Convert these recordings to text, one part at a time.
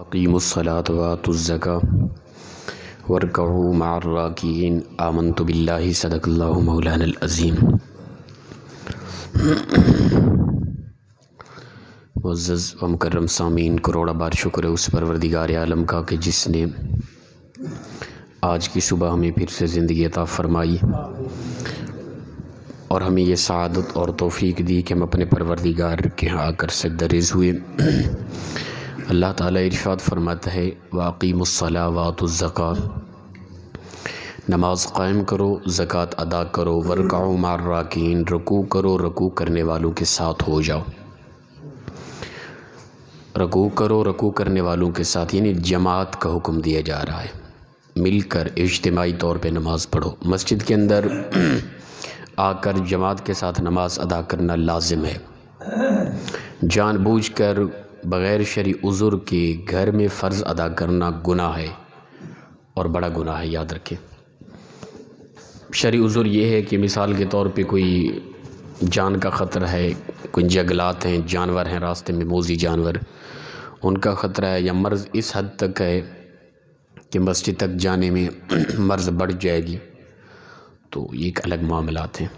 اقیموا الصلاۃ وآتوا الزکاۃ وارکعوا مع الراکعین آمنت باللہ صدق اللہ مولانا العظیم۔ معزز و مکرم سامعین، کروڑا بار شکر ہے اس پروردگار عالم کا کہ جس نے آج کی صبح ہمیں پھر سے زندگی عطا فرمائی اور ہمیں یہ سعادت اور توفیق دی کہ ہم اپنے پروردگار کے ہاں آ کر سجدہ ریز ہوئے۔ اللہ تعالیٰ ارشاد فرماتا ہے وَأَقِیمُوا الصَّلَاةَ وَآتُوا الزَّکَاۃ، نماز قائم کرو، زکوٰۃ ادا کرو، وَارْكَعُوا مَعَ الرَّاكِعِينَ، رکوع کرو، رکوع کرنے والوں کے ساتھ ہو جاؤ۔ رکوع کرو، رکوع کرنے والوں کے ساتھ، یعنی جماعت کا حکم دیا جا رہا ہے، مل کر اجتماعی طور پہ نماز پڑھو۔ مسجد کے اندر آ کر جماعت کے ساتھ نماز ادا کرنا لازم ہے۔ جان بوجھ کر بغیر شرعی عذر کے گھر میں فرض ادا کرنا گناہ ہے اور بڑا گناہ ہے، یاد رکھیں۔ شرعی عذر یہ ہے کہ مثال کے طور پہ کوئی جان کا خطرہ ہے، کوئی جنگلات ہیں، جانور ہیں راستے میں، موذی جانور، ان کا خطرہ ہے، یا مرض اس حد تک ہے کہ مسجد تک جانے میں مرض بڑھ جائے گی، تو یہ ایک الگ معاملات ہیں،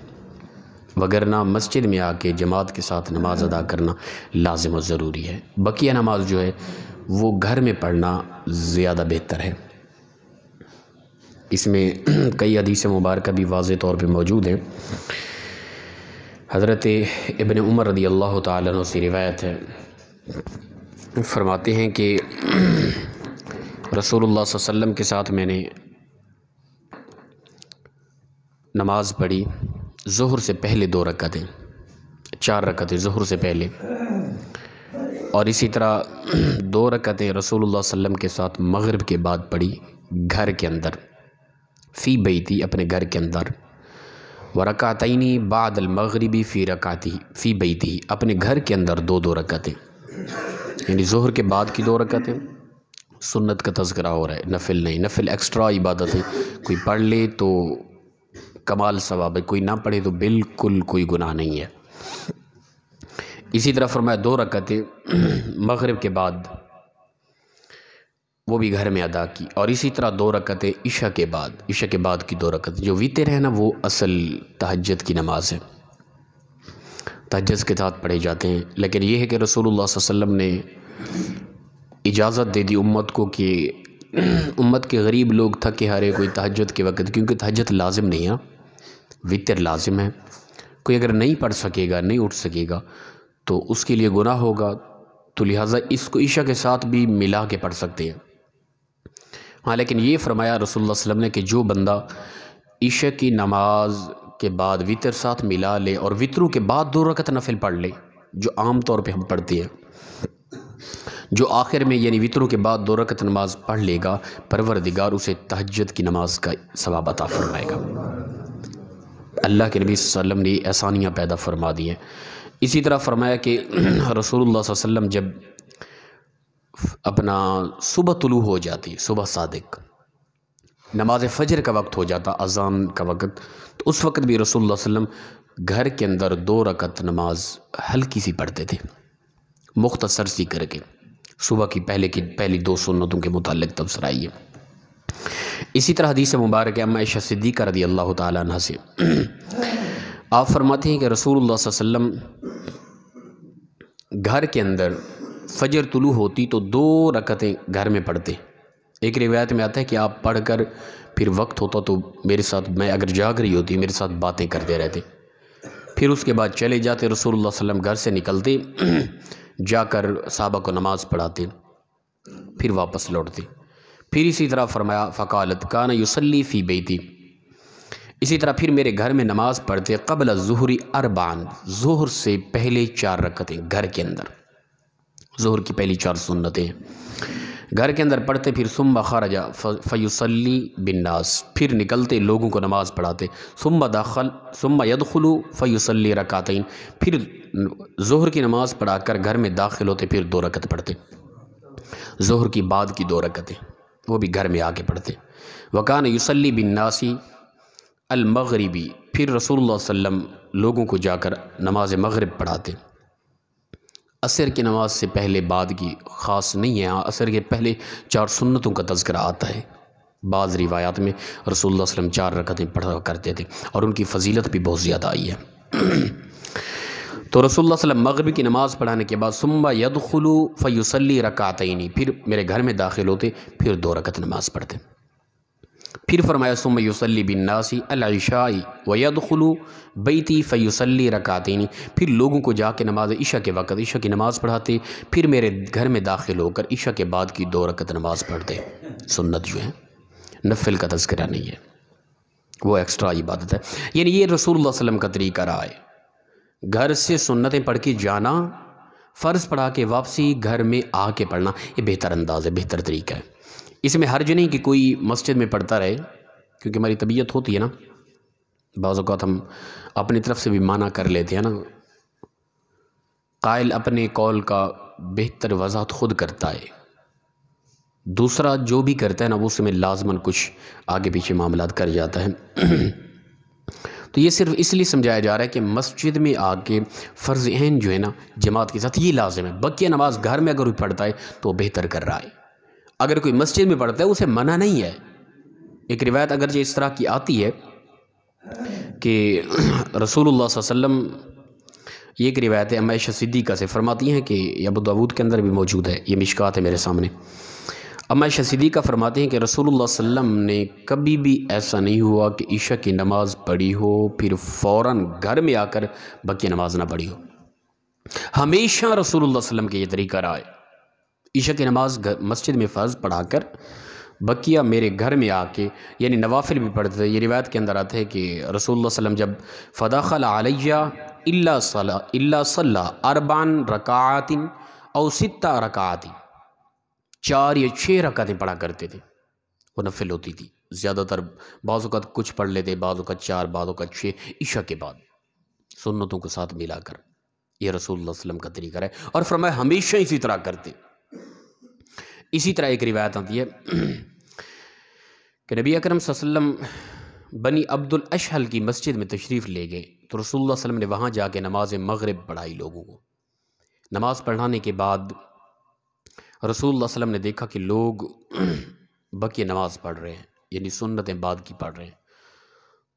وگرنہ مسجد میں آ کے جماعت کے ساتھ نماز ادا کرنا لازم و ضروری ہے۔ بقیہ نماز جو ہے وہ گھر میں پڑھنا زیادہ بہتر ہے۔ اس میں کئی حدیث مبارکہ بھی واضح طور پہ موجود ہیں۔ حضرت ابن عمر رضی اللہ تعالیٰ عنہ سے روایت ہے، فرماتے ہیں کہ رسول اللہ صلی اللہ علیہ وسلم کے ساتھ میں نے نماز پڑھی، ظہر سے پہلے 2 رکعتیں، 4 رکعتیں ظہر سے پہلے، اور اسی طرح 2 رکعتیں رسول اللہ صلی اللہ علیہ وسلم کے ساتھ مغرب کے بعد پڑھی گھر کے اندر، فی بیتی، اپنے گھر کے اندر، ورکعتینی بعد المغربی فی بیتی، اپنے گھر کے اندر 2 رکعتیں، یعنی ظہر کے بعد کی 2 رکعتیں۔ سنت کا تذکرہ ہو رہا ہے، نفل نہیں، نفل ایکسٹرا عبادت ہے، کوئی پڑھ لے تو کمال ثواب ہے، کوئی نہ پڑھے تو بالکل کوئی گناہ نہیں ہے۔ اسی طرح فرمایا 2 رکعتیں مغرب کے بعد، وہ بھی گھر میں ادا کی، اور اسی طرح 2 رکعتیں عشاء کے بعد کی 2 رکعتیں، جو وتر ہے نا وہ اصل تہجد کی نماز ہے، تہجد کے ساتھ پڑھے جاتے ہیں، لیکن یہ ہے کہ رسول اللہ صلی اللہ علیہ وسلم نے اجازت دے دی امت کو کہ امت کے غریب لوگ تھکے ہارے کوئی تہجد کے وقت، کیونکہ تہجد لازم نہیں ہے، وتر لازم ہے، کوئی اگر نہیں پڑھ سکے گا، نہیں اٹھ سکے گا تو اس کے لیے گناہ ہوگا، تو لہٰذا اس کو عشاء کے ساتھ بھی ملا کے پڑھ سکتے ہیں۔ ہاں، لیکن یہ فرمایا رسول اللہ صلی اللہ علیہ وسلم نے کہ جو بندہ عشاء کی نماز کے بعد وتر ساتھ ملا لے اور وتروں کے بعد 2 رکعت نفل پڑھ لے، جو عام طور پہ ہم پڑھتے ہیں، جو آخر میں یعنی وتروں کے بعد 2 رکعت نماز پڑھ لے گا، پروردگار اسے تہجد کی نماز کا ثواب عطا فرمائے گا۔ اللہ کے نبی صلی اللہ علیہ وسلم نے آسانیاں پیدا فرما دی ہیں۔ اسی طرح فرمایا کہ رسول اللہ صلی اللہ علیہ وسلم جب اپنا صبح طلوع ہو جاتی، صبح صادق، نماز فجر کا وقت ہو جاتا، اذان کا وقت، تو اس وقت بھی رسول اللہ صلی اللہ علیہ وسلم گھر کے اندر 2 رکعت نماز ہلکی سی پڑھتے تھے، مختصر سی کر کے، صبح کی پہلی 2 سنتوں کے متعلق تبصرہ ہے۔ اسی طرح حدیث مبارک ہے عائشہ صدیقہ رضی اللہ تعالیٰ عنہ سے، آپ فرماتے ہیں کہ رسول اللہ صلی اللہ علیہ وسلم گھر کے اندر فجر طلوع ہوتی تو 2 رکعتیں گھر میں پڑھتے۔ ایک روایت میں آتا ہے کہ آپ پڑھ کر پھر وقت ہوتا تو میرے ساتھ، میں اگر جاگ رہی ہوتی میرے ساتھ باتیں کرتے رہتے، پھر اس کے بعد چلے جاتے، رسول اللہ صلی اللہ علیہ وسلم گھر سے نکلتے، جا کر صحابہ کو نماز پڑھاتے، پھر واپس لوٹتے۔ پھر اسی طرح فرمایا فقالت کان یصلی فی بیتی، اسی طرح پھر میرے گھر میں نماز پڑھتے قبل الظہر 4، ظہر سے پہلے 4 رکعتیں گھر کے اندر، ظہر کی پہلی 4 سنتیں گھر کے اندر پڑھتے، پھر ثم خرج فیصلی بالناس، پھر نکلتے لوگوں کو نماز پڑھاتے، ثم يدخل فیصلی رکعتین، پھر ظہر کی نماز پڑھا کر گھر میں داخل ہوتے، پھر 2 رکعت پڑھتے، ظہر کی بعد کی 2 رکعتیں وہ بھی گھر میں آ کے پڑھتے۔ وکان یصلی بالناس المغربی، پھر رسول اللہ صلی اللہ علیہ وسلم لوگوں کو جا کر نماز مغرب پڑھاتے، عصر کی نماز سے پہلے بعد کی خاص نہیں ہے، ہاں عصر کے پہلے 4 سنتوں کا تذکرہ آتا ہے۔ بعض روایات میں رسول اللہ صلی اللہ علیہ وسلم 4 رکعتیں پڑھا کرتے تھے اور ان کی فضیلت بھی بہت زیادہ آئی ہے۔ تو رسول اللہ صلی اللہ علیہ وسلم مغرب کی نماز پڑھانے کے بعد ثم يدخل فیصلی رکعتین، پھر میرے گھر میں داخل ہوتے، پھر 2 رکعت نماز پڑھتے۔ پھر فرمایا ثم یصلی بالناس العشاء ويدخل بیتی فیصلی رکعتین، پھر لوگوں کو جا کے نماز عشاء کے وقت عشاء کی نماز پڑھاتے، پھر میرے گھر میں داخل ہو کر عشاء کے بعد کی 2 رکعت نماز پڑھتے۔ سنت جو ہے، نفل کا تذکرہ نہیں ہے، وہ ایکسٹرا عبادت ہے۔ یعنی یہ رسول اللہ صلی اللہ علیہ وسلم کا طریقہ رہا ہے، گھر سے سنتیں پڑھ کے جانا، فرض پڑھا کے واپسی گھر میں آ کے پڑھنا، یہ بہتر انداز ہے، بہتر طریقہ ہے۔ اس میں حرج نہیں کہ کوئی مسجد میں پڑھتا رہے، کیونکہ ہماری طبیعت ہوتی ہے نا، بعض اوقات ہم اپنی طرف سے بھی معنی کر لیتے ہیں نا، قائل اپنے قول کا بہتر وضاحت خود کرتا ہے، دوسرا جو بھی کرتا ہے نا وہ اس میں لازماً کچھ آگے پیچھے معاملات کر جاتا ہے۔ تو یہ صرف اس لیے سمجھایا جا رہا ہے کہ مسجد میں آ کے فرض عین جو ہے نا جماعت کے ساتھ یہ لازم ہے، بقیہ نماز گھر میں اگر کوئی پڑھتا ہے تو وہ بہتر کر رہا ہے۔ اگر کوئی مسجد میں پڑھتا ہے اسے منع نہیں ہے۔ ایک روایت اگرچہ اس طرح کی آتی ہے کہ رسول اللہ صلی اللہ علیہ وسلم، یہ ایک روایت ہے ام عائشہ صدیقہ سے، فرماتی ہیں کہ یہ ابو داؤد کے اندر بھی موجود ہے، یہ مشکات ہے میرے سامنے۔ ام عائشہ صدیقہ فرماتے ہیں کہ رسول اللہ صلی اللہ علیہ وسلم نے کبھی بھی ایسا نہیں ہوا کہ عشاء کی نماز پڑھی ہو پھر فوراً گھر میں آ کر بقیہ نماز نہ پڑھی ہو۔ ہمیشہ رسول اللہ صلی اللہ علیہ وسلم کے یہ طریقہ رہا ہے، عشاء کی نماز مسجد میں فرض پڑھا کر بقیہ میرے گھر میں آ کے، یعنی نوافل بھی پڑھتے تھے۔ یہ روایت کے اندر آتا ہے کہ رسول اللہ صلی اللہ علیہ وسلم جب فدخل علیہ الا صلی 4 رکعات او 6 رکعات، 4 یا 6 رکعتیں پڑھا کرتے تھے، وہ نفل ہوتی تھی زیادہ تر، بعض اوقات کچھ پڑھ لیتے، بعض اوقات 4، بعض اوقات 6، عشاء کے بعد سنتوں کو ساتھ ملا کر۔ یہ رسول اللہ صلی اللہ علیہ وسلم کا طریقہ ہے، اور فرمایا ہمیشہ اسی طرح کرتے۔ اسی طرح ایک روایت آتی ہے کہ نبی اکرم صلی اللہ علیہ وسلم بنی عبد الاشحل کی مسجد میں تشریف لے گئے، تو رسول اللہ صلی اللہ علیہ وسلم نے وہاں جا کے نماز مغرب پڑھائی لوگوں کو۔ نماز پڑھانے کے بعد رسول اللہ صلی اللہ علیہ وسلم نے دیکھا کہ لوگ بقیہ نماز پڑھ رہے ہیں، یعنی سنتیں بعد کی پڑھ رہے ہیں،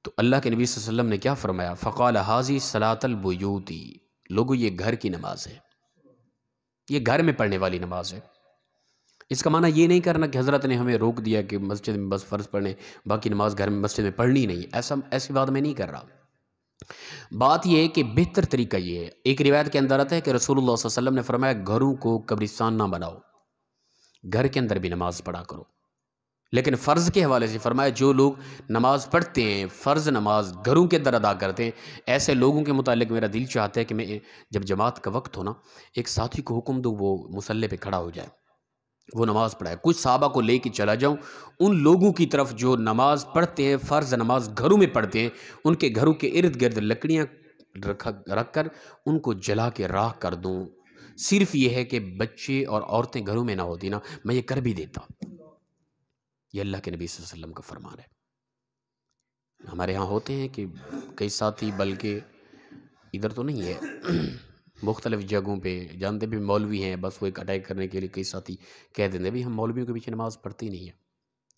تو اللہ کے نبی صلی اللہ علیہ وسلم نے کیا فرمایا؟ فقال ھذی صلاۃ البیوت، لوگوں یہ گھر کی نماز ہے، یہ گھر میں پڑھنے والی نماز ہے۔ اس کا معنی یہ نہیں کرنا کہ حضرت نے ہمیں روک دیا کہ مسجد میں بس فرض پڑھنے، باقی نماز گھر میں مسجد میں پڑھنی نہیں، ایسی بات میں نہیں کر رہا۔ بات یہ ہے کہ بہتر طریقہ یہ ہے، ایک روایت کے اندر آتا ہے کہ رسول اللہ صلی اللہ علیہ وسلم نے فرمایا گھروں کو قبرستان نہ بناؤ، گھر کے اندر بھی نماز پڑھا کرو۔ لیکن فرض کے حوالے سے فرمایا جو لوگ نماز پڑھتے ہیں، فرض نماز گھروں کے اندر ادا کرتے ہیں، ایسے لوگوں کے متعلق میرا دل چاہتا ہے کہ میں جب جماعت کا وقت ہو نا، ایک ساتھی کو حکم دوں وہ مصلی پہ کھڑا ہو جائے، وہ نماز پڑھائے، کچھ صحابہ کو لے کے چلا جاؤں ان لوگوں کی طرف جو نماز پڑھتے ہیں، فرض نماز گھروں میں پڑھتے ہیں، ان کے گھروں کے ارد گرد لکڑیاں رکھ کر ان کو جلا کے راکھ کر دوں۔ صرف یہ ہے کہ بچے اور عورتیں گھروں میں نہ ہوتی نا، میں یہ کر بھی دیتا۔ یہ اللہ کے نبی صلی اللہ علیہ وسلم کا فرمان ہے۔ ہمارے ہاں ہوتے ہیں کہ کئی ساتھی، بلکہ ادھر تو نہیں ہے، مختلف جگہوں پہ جانتے بھی مولوی ہیں، بس وہ ایک اٹیک کرنے کے لیے کئی ساتھی کہہ دیتے بھی ہم مولویوں کے پیچھے نماز پڑھتی نہیں ہے۔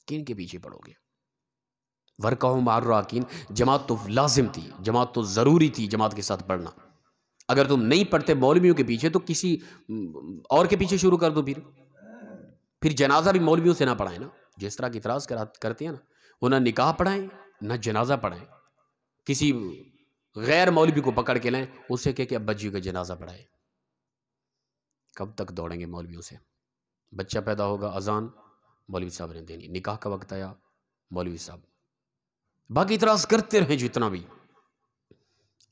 کن کے پیچھے پڑھو گے؟ ورکعوا مع الراکعین، جماعت تو لازم تھی، جماعت تو ضروری تھی، جماعت کے ساتھ پڑھنا۔ اگر تم نہیں پڑھتے مولویوں کے پیچھے تو کسی اور کے پیچھے شروع کر دو، پھر جنازہ بھی مولویوں سے نہ پڑھائیں نا، جس طرح کی اعتراض کرتے ہیں نا، وہ نہ نکاح پڑھائیں نہ جنازہ پڑھائیں، کسی غیر مولوی کو پکڑ کے لائیں، اسے کہ ابا جی کا جنازہ پڑھائے۔ کب تک دوڑیں گے مولویوں سے؟ بچہ پیدا ہوگا، اذان مولوی صاحب نے دینی، نکاح کا وقت آیا مولوی صاحب، باقی اعتراض کرتے رہیں جتنا بھی۔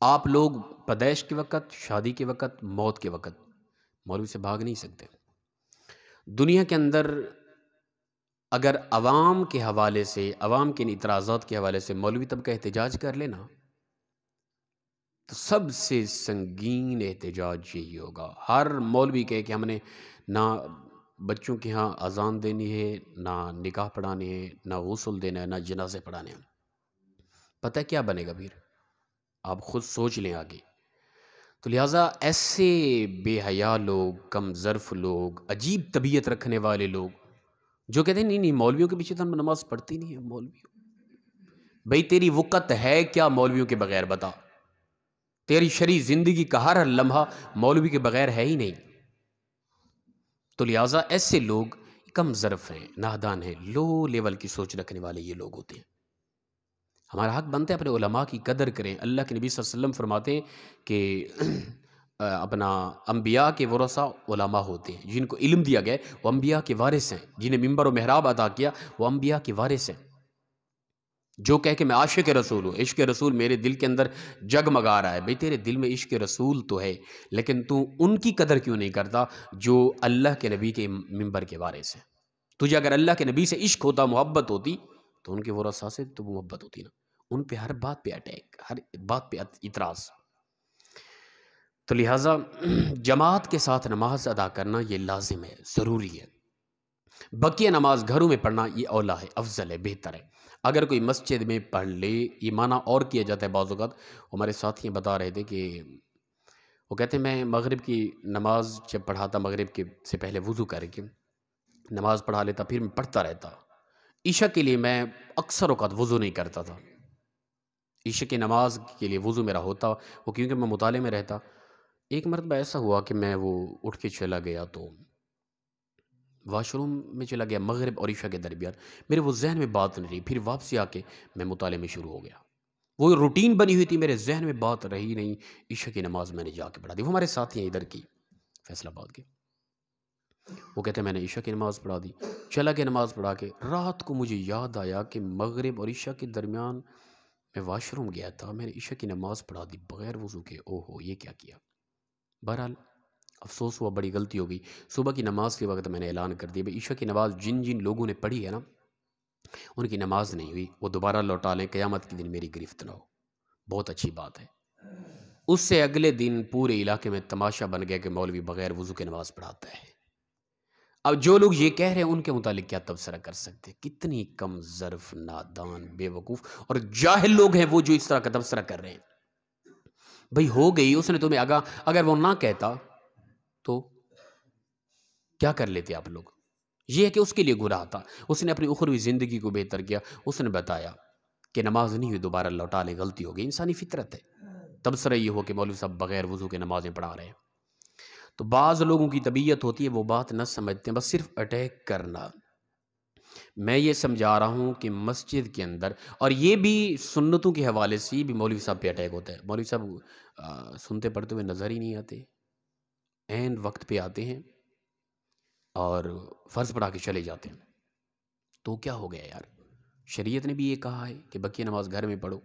آپ لوگ پیدائش کے وقت، شادی کے وقت، موت کے وقت مولوی سے بھاگ نہیں سکتے۔ دنیا کے اندر اگر عوام کے حوالے سے، عوام کے اعتراضات کے حوالے سے مولوی طبقہ احتجاج کر لینا تو سب سے سنگین احتجاج یہی ہوگا۔ ہر مولوی کہے کہ ہم نے نہ بچوں کے ہاں اذان دینی ہے، نہ نکاح پڑھانے ہے، نہ غسل دینا ہے، نہ جنازے پڑھانے ہیں، پتہ کیا بنے گا پھر؟ آپ خود سوچ لیں آگے۔ تو لہٰذا ایسے بے حیا لوگ، کم ظرف لوگ، عجیب طبیعت رکھنے والے لوگ جو کہتے ہیں نہیں نہیں مولویوں کے پیچھے تو ہم نماز پڑھتی نہیں ہے، مولویوں بھئی تیری وقت ہے کیا مولویوں کے بغیر؟ بتا، تیری شرعی زندگی کا ہر لمحہ مولوی کے بغیر ہے ہی نہیں۔ تو لہٰذا ایسے لوگ کم ظرف ہیں، نادان ہیں، لو لیول کی سوچ رکھنے والے یہ لوگ ہوتے ہیں۔ ہمارا حق بنتا ہے اپنے علماء کی قدر کریں۔ اللہ کے نبی صلی اللہ علیہ وسلم فرماتے ہیں کہ اپنا انبیاء کے ورثہ علماء ہوتے ہیں، جن کو علم دیا گیا وہ انبیاء کے وارث ہیں، جنہیں منبر و محراب عطا کیا وہ انبیاء کے وارث ہیں۔ جو کہہ کہ میں عاشق رسول ہوں، عشق رسول میرے دل کے اندر جگمگا رہا ہے، بھئی تیرے دل میں عشق رسول تو ہے لیکن تو ان کی قدر کیوں نہیں کرتا جو اللہ کے نبی کے منبر کے وارث ہیں؟ تجھے اگر اللہ کے نبی سے عشق ہوتا، محبت ہوتی تو ان کے ورثہ سے تو محبت ہوتی نا۔ ان پہ ہر بات پہ اٹیک، ہر بات پہ اعتراض۔ تو لہٰذا جماعت کے ساتھ نماز ادا کرنا یہ لازم ہے، ضروری ہے۔ بقیہ نماز گھروں میں پڑھنا یہ اولا ہے، افضل ہے، بہتر ہے۔ اگر کوئی مسجد میں پڑھ لے، یہ معنی اور کیا جاتا ہے بعض اوقات۔ ہمارے ساتھی بتا رہے تھے کہ وہ کہتے ہیں میں مغرب کی نماز جب پڑھاتا، مغرب کے سے پہلے وضو کر کے نماز پڑھا لیتا، پھر میں پڑھتا رہتا۔ عشاء کے لیے میں اکثر اوقات وضو نہیں کرتا تھا، عشاء کی نماز کے لیے وضو میرا ہوتا، وہ کیونکہ میں مطالعے میں رہتا۔ ایک مرتبہ ایسا ہوا کہ میں وہ اٹھ کے چلا گیا تو واش روم میں چلا گیا مغرب اور عشاء کے درمیان، میرے وہ ذہن میں بات نہیں رہی، پھر واپسی آ کے میں مطالعے میں شروع ہو گیا۔ وہ روٹین بنی ہوئی تھی، میرے ذہن میں بات رہی نہیں، عشاء کی نماز میں نے جا کے پڑھا دی۔ وہ ہمارے ساتھی ہیں ادھر کی، فیصل آباد کے، وہ کہتے ہیں میں نے عشاء کی نماز پڑھا دی، چلا کے نماز پڑھا کے رات کو مجھے یاد آیا کہ مغرب اور عشاء کے درمیان میں واش روم گیا تھا، میں نے عشاء کی نماز پڑھا دی بغیر وضو کے، او ہو یہ کیا کیا۔ بہرحال افسوس ہوا، بڑی غلطی ہو گئی۔ صبح کی نماز کے وقت میں نے اعلان کر دیا بھائی عشاء کی نماز جن جن لوگوں نے پڑھی ہے نا ان کی نماز نہیں ہوئی، وہ دوبارہ لوٹا لیں، قیامت کے دن میری گرفت نہ ہو۔ بہت اچھی بات ہے۔ اس سے اگلے دن پورے علاقے میں تماشا بن گیا کہ مولوی بغیر وضو کے نماز پڑھاتا ہے۔ اب جو لوگ یہ کہہ رہے ہیں ان کے متعلق کیا تبصرہ کر سکتے؟ کتنی کم ظرف، نادان، بے وقوف اور جاہل لوگ ہیں وہ جو اس طرح کا تبصرہ کر رہے ہیں۔ بھئی ہو گئی، اس نے تمہیں اگر وہ نہ کہتا تو کیا کر لیتے آپ لوگ؟ یہ ہے کہ اس کے لیے گناہ تھا، اس نے اپنی اخروی زندگی کو بہتر کیا، اس نے بتایا کہ نماز نہیں ہوئی دوبارہ لوٹا لے، غلطی ہو گئی، انسانی فطرت ہے۔ تبصرہ یہ ہو کہ مولوی صاحب بغیر وضو کے نمازیں پڑھا رہے ہیں۔ تو بعض لوگوں کی طبیعت ہوتی ہے وہ بات نہ سمجھتے ہیں، بس صرف اٹیک کرنا۔ میں یہ سمجھا رہا ہوں کہ مسجد کے اندر، اور یہ بھی سنتوں کے حوالے سے بھی مولوی صاحب پہ اٹیک ہوتا ہے۔ مولوی صاحب سنتے پڑھتے ہوئے نظر ہی نہیں آتے، عین وقت پہ آتے ہیں اور فرض پڑھا کے چلے جاتے ہیں۔ تو کیا ہو گیا یار؟ شریعت نے بھی یہ کہا ہے کہ بقیہ نماز گھر میں پڑھو۔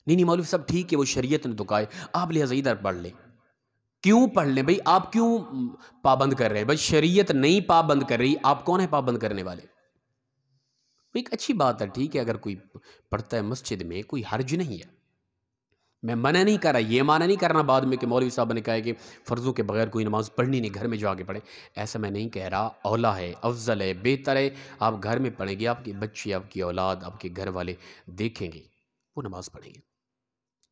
نہیں مولوی صاحب ٹھیک ہے وہ شریعت نے تو کہا ہے، آپ لہٰذا ادھر پڑھ لیں۔ کیوں پڑھ لیں بھائی؟ آپ کیوں پابند کر رہے ہیں؟ بھائی شریعت نہیں پابند کر رہی، آپ کون ہیں پابند کرنے والے؟ ایک اچھی بات ہے، ٹھیک ہے اگر کوئی پڑھتا ہے مسجد میں کوئی حرج نہیں ہے، میں منع نہیں کر رہا، یہ معنی نہیں کرنا بعد میں کہ مولوی صاحب نے کہا ہے کہ فرضوں کے بغیر کوئی نماز پڑھنی نہیں، گھر میں جا کے پڑھیں، ایسا میں نہیں کہہ رہا۔ اولا ہے، افضل ہے، بہتر ہے آپ گھر میں پڑھیں گے، آپ کے بچے، آپ کی اولاد، آپ کے گھر والے دیکھیں گے، وہ نماز پڑھیں گے۔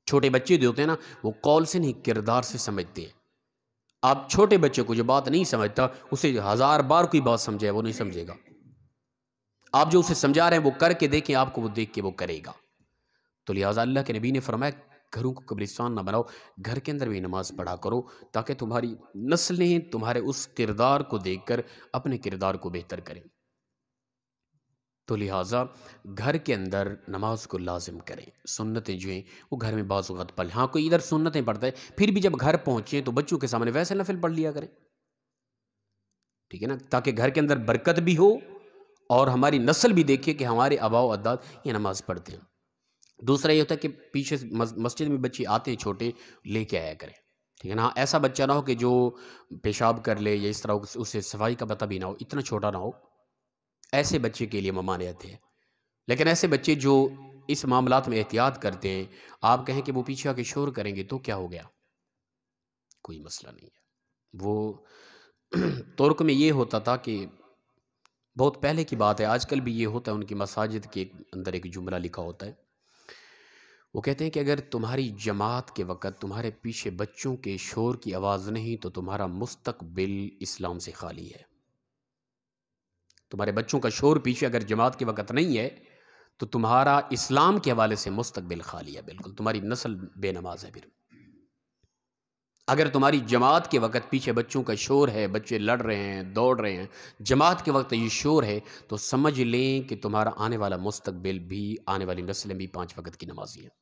چھوٹے بچے جو ہوتے ہیں نا وہ قول سے نہیں کردار سے سمجھتے ہیں۔ آپ چھوٹے بچے کو جو بات نہیں سمجھتا اسے 1000 بار کوئی بات سمجھے وہ نہیں سمجھے گا۔ آپ جو اسے سمجھا رہے ہیں وہ کر کے دیکھیں، آپ کو وہ دیکھ کے وہ کرے گا۔ تو لہٰذا اللہ کے نبی نے فرمایا گھروں کو قبرستان نہ بناؤ، گھر کے اندر بھی نماز پڑھا کرو تاکہ تمہاری نسلیں تمہارے اس کردار کو دیکھ کر اپنے کردار کو بہتر کریں۔ تو لہٰذا گھر کے اندر نماز کو لازم کریں، سنتیں جو ہیں وہ گھر میں بعض اوقات پڑھ لیں۔ ہاں کوئی ادھر سنتیں پڑھتا ہے پھر بھی جب گھر پہنچیں تو بچوں کے سامنے ویسے نفل پڑھ لیا کریں، ٹھیک ہے نا، تاکہ گھر کے اندر برکت بھی ہو اور ہماری نسل بھی دیکھے کہ ہمارے آباء و اجداد یہ نماز پڑھتے ہیں۔ دوسرا یہ ہوتا ہے کہ پیچھے مسجد میں بچے آتے ہیں چھوٹے، لے کے آیا کریں، ٹھیک ہے نا۔ ایسا بچہ نہ ہو کہ جو پیشاب کر لے یا اس طرح اسے صفائی کا پتہ بھی نہ ہو، اتنا چھوٹا نہ ہو، ایسے بچے کے لیے ممانعت ہے۔ لیکن ایسے بچے جو اس معاملات میں احتیاط کرتے ہیں، آپ کہیں کہ وہ پیچھے آ کے شور کریں گے تو کیا ہو گیا؟ کوئی مسئلہ نہیں ہے۔ وہ ترک میں یہ ہوتا تھا کہ بہت پہلے کی بات ہے، آج کل بھی یہ ہوتا ہے، ان کی مساجد کے اندر ایک جملہ لکھا ہوتا ہے، وہ کہتے ہیں کہ اگر تمہاری جماعت کے وقت تمہارے پیچھے بچوں کے شور کی آواز نہیں تو تمہارا مستقبل اسلام سے خالی ہے۔ تمہارے بچوں کا شور پیچھے اگر جماعت کے وقت نہیں ہے تو تمہارا اسلام کے حوالے سے مستقبل خالی ہے، بالکل تمہاری نسل بے نماز ہے۔ پھر اگر تمہاری جماعت کے وقت پیچھے بچوں کا شور ہے، بچے لڑ رہے ہیں، دوڑ رہے ہیں، جماعت کے وقت یہ شور ہے، تو سمجھ لیں کہ تمہارا آنے والا مستقبل بھی، آنے والی نسلیں بھی 5 وقت کی نمازی ہیں۔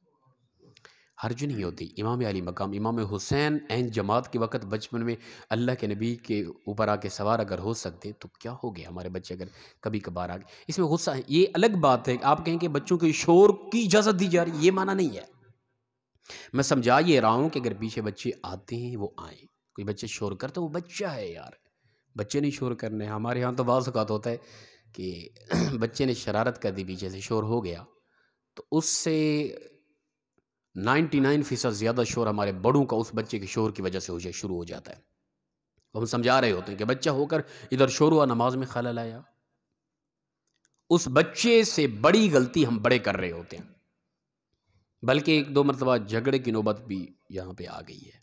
حرج نہیں ہوتی۔ امام علی مقام امام حسین عین جماعت کے وقت بچپن میں اللہ کے نبی کے اوپر آ کے سوار اگر ہو سکتے تو کیا ہو گیا ہمارے بچے اگر کبھی کبھار آ گئے۔ اس میں غصہ ہے، یہ الگ بات ہے۔ آپ کہیں کہ بچوں کے شور کی اجازت دی جا رہی ہے، یہ معنی نہیں ہے۔ میں سمجھا یہ رہا ہوں کہ اگر پیچھے بچے آتے ہیں وہ آئیں، کوئی بچے شور کرتے وہ بچہ ہے یار، بچے نہیں شور کرنے۔ ہمارے ہاں تو بعض اوقات ہوتا ہے کہ بچے نے شرارت کر دی، پیچھے سے شور ہو گیا تو اس سے 99% زیادہ شور ہمارے بڑوں کا اس بچے کے شور کی وجہ سے شروع ہو جاتا ہے۔ ہم سمجھا رہے ہوتے ہیں کہ بچہ ہو کر ادھر شور ہوا، نماز میں خلل آیا، اس بچے سے بڑی غلطی ہم بڑے کر رہے ہوتے ہیں، بلکہ 1-2 مرتبہ جھگڑے کی نوبت بھی یہاں پہ آ گئی ہے۔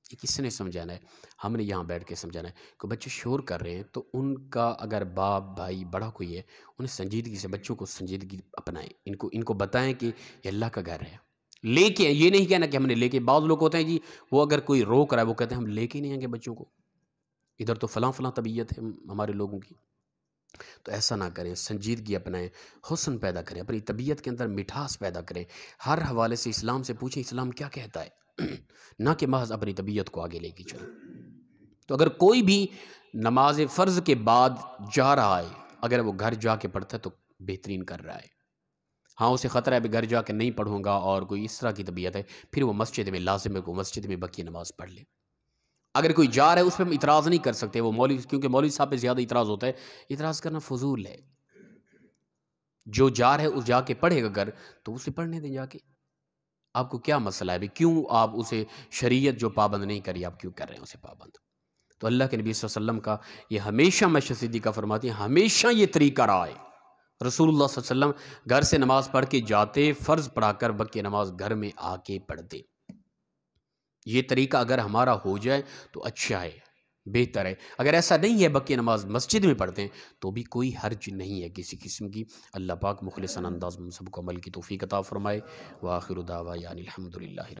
یہ کس نے سمجھانا ہے؟ ہم نے یہاں بیٹھ کے سمجھانا ہے کہ بچے شور کر رہے ہیں تو ان کا اگر باپ بھائی بڑا کوئی ہے، انہیں سنجیدگی سے بچوں کو سنجیدگی اپنائیں، ان کو بتائیں کہ یہ اللہ کا گھر ہے۔ لے کے یہ نہیں کہنا کہ ہم نے لے کے، بعض لوگ ہوتے ہیں جی وہ اگر کوئی روک رہا ہے وہ کہتے ہیں ہم لے کے نہیں آئیں گے بچوں کو، ادھر تو فلاں فلاں طبیعت ہے ہمارے لوگوں کی۔ تو ایسا نہ کریں، سنجیدگی اپنائیں، حسن پیدا کریں، اپنی طبیعت کے اندر مٹھاس پیدا کریں، ہر حوالے سے اسلام سے پوچھیں اسلام کیا کہتا ہے، نہ کہ محض اپنی طبیعت کو آگے لے کے چلیں۔ تو اگر کوئی بھی نماز فرض کے بعد جا رہا ہے، اگر وہ گھر جا کے پڑھتا ہے تو بہترین کر رہا ہے۔ ہاں اسے خطرہ ہے بھی گھر جا کے نہیں پڑھوں گا اور کوئی اس طرح کی طبیعت ہے، پھر وہ مسجد میں لازم ہے کہ مسجد میں بقیہ نماز پڑھ لے۔ اگر کوئی جا رہا ہے اس پہ ہم اعتراض نہیں کر سکتے، وہ مولوی، کیونکہ مولوی صاحب پہ زیادہ اعتراض ہوتا ہے، اعتراض کرنا فضول ہے۔ جو جا رہا ہے اس جا کے پڑھے گا گھر تو اسے پڑھنے دیں جا کے، آپ کو کیا مسئلہ ہے بھی؟ کیوں آپ اسے شریعت جو پابند نہیں کری آپ کیوں کر رہے ہیں اسے پابند؟ تو اللہ کے نبی صلی اللہ علیہ وسلم کا یہ ہمیشہ مشہ صدیقہ فرماتی ہیں، ہمیشہ یہ طریقہ رہا ہے۔ رسول اللہ صلی اللہ علیہ وسلم گھر سے نماز پڑھ کے جاتے، فرض پڑھا کر بقیہ نماز گھر میں آ کے پڑھتے۔ یہ طریقہ اگر ہمارا ہو جائے تو اچھا ہے، بہتر ہے۔ اگر ایسا نہیں ہے بقیہ نماز مسجد میں پڑھتے ہیں تو بھی کوئی حرج نہیں ہے کسی قسم کی۔ اللہ پاک مخلصانہ انداز میں سب کو عمل کی توفیق عطا فرمائے۔ وآخر دعوانا الحمدللہ۔